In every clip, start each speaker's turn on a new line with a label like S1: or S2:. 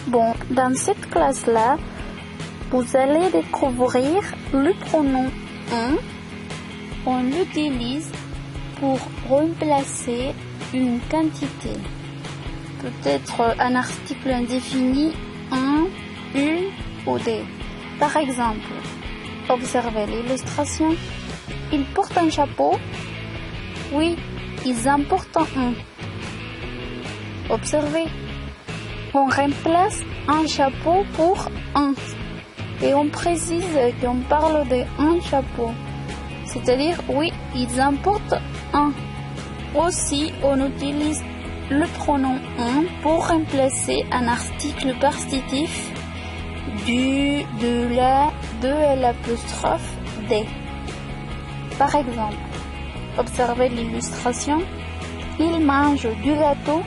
S1: Bon, dans cette classe-là, vous allez découvrir le pronom un. On l'utilise pour remplacer une quantité. Peut-être un article indéfini, un, une ou des. Par exemple, observez l'illustration. Ils portent un chapeau. Oui, ils en portent un. Observez. On remplace un chapeau pour un. Et on précise qu'on parle de un chapeau. C'est-à-dire, oui, ils en portent un. Aussi, on utilise le pronom un pour remplacer un article partitif du, de la, de l'apostrophe des. Par exemple, observez l'illustration. Ils mangent du gâteau.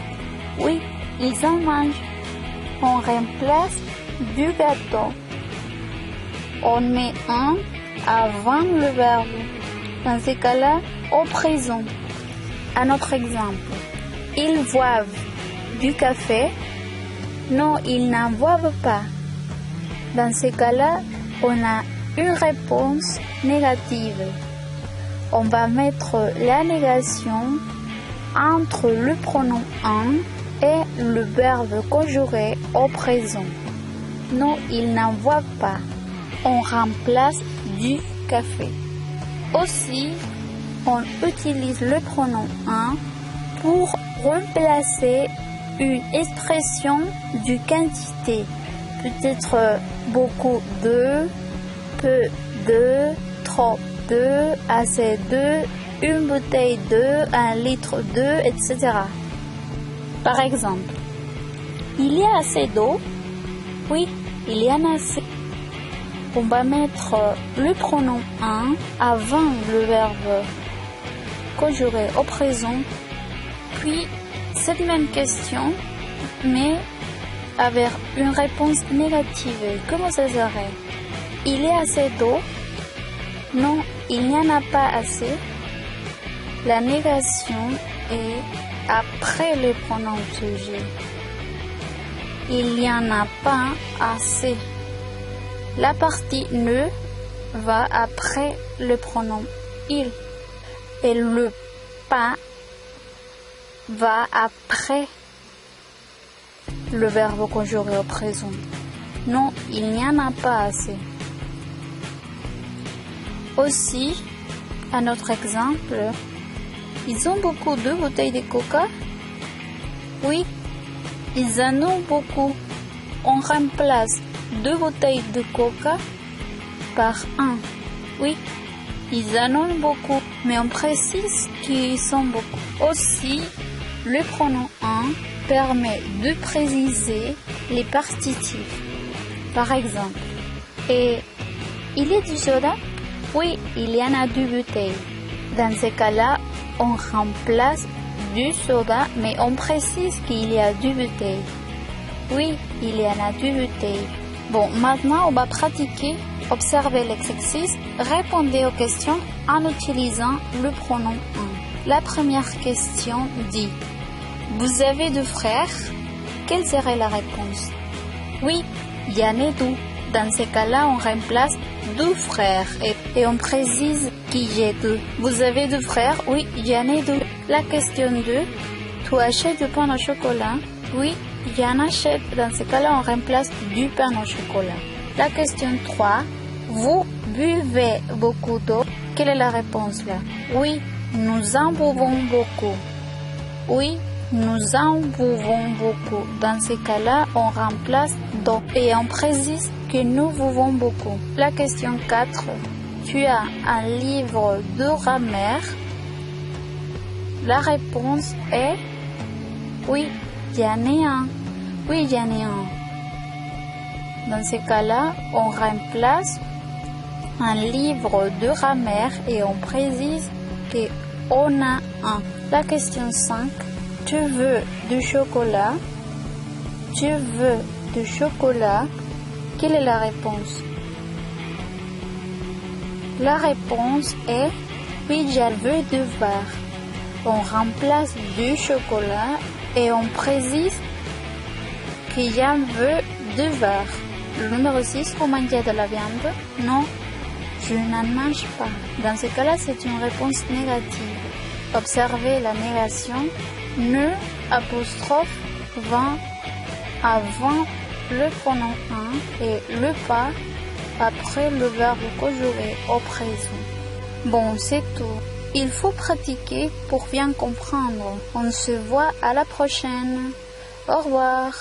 S1: Oui, ils en mangent. On remplace du gâteau. On met un avant le verbe. Dans ces cas-là, au présent. Un autre exemple. Ils boivent du café. Non, ils n'en boivent pas. Dans ces cas-là, on a une réponse négative. On va mettre la négation entre le pronom un et le verbe conjugué au présent. Non, ils n'en boivent pas. On remplace du café. Aussi, on utilise le pronom un pour remplacer une expression de quantité. Peut-être beaucoup de, peu de, trop de, assez de, une bouteille de, un litre de, etc. Par exemple, il y a assez d'eau. Oui, il y en a assez. On va mettre le pronom un avant le verbe conjugué au présent. Puis, cette même question, mais avec une réponse négative. Comment ça serait? Il y a assez d'eau? Non, il n'y en a pas assez. La négation est après le pronom sujet. Il n'y en a pas assez. La partie ne va après le pronom il. Et le pas va après le verbe conjugué au présent. Non, il n'y en a pas assez. Aussi, un autre exemple, ils ont beaucoup de bouteilles de coca. Oui, ils en ont beaucoup. On remplace 2 bouteilles de coca par 1. Oui, ils en ont beaucoup, mais on précise qu'ils sont beaucoup. Aussi, le pronom un permet de préciser les partitifs. Par exemple, et il y a du soda? Oui, il y en a 2 bouteilles. Dans ce cas-là, on remplace du soda, mais on précise qu'il y a 2 bouteilles. Oui, il y en a 2 bouteilles. Bon, maintenant, on va pratiquer. Observez l'exercice. Répondez aux questions en utilisant le pronom un. La première question dit: vous avez 2 frères? Quelle serait la réponse? Oui, il y en a 2. Dans ces cas-là, on remplace 2 frères et on précise qu'il y a 2. Vous avez 2 frères? Oui, il y en a 2. La question 2, tu achètes du pain au chocolat? Oui, il y en achète. Dans ce cas-là, on remplace du pain au chocolat. La question 3, vous buvez beaucoup d'eau? Quelle est la réponse là? Oui, nous en buvons beaucoup. Oui, nous en buvons beaucoup. Dans ces cas-là, on remplace d'eau et on précise que nous buvons beaucoup. La question 4, tu as un livre de grammaire? La réponse est oui, il y en a un. Oui, il y en a un. Dans ces cas-là, on remplace un livre de grammaire et on précise qu'on a un. La question 5, tu veux du chocolat? Tu veux du chocolat? Quelle est la réponse? La réponse est oui, je veux 2 verres. On remplace du chocolat et on précise qu'il y en veut devoir. Le numéro 6, vous mangez de la viande? Non, je n'en mange pas. Dans ce cas-là, c'est une réponse négative. Observez la négation. Ne apostrophe 20 avant le pronom un et le pas après le verbe conjugué au présent. Bon, c'est tout. Il faut pratiquer pour bien comprendre. On se voit à la prochaine. Au revoir.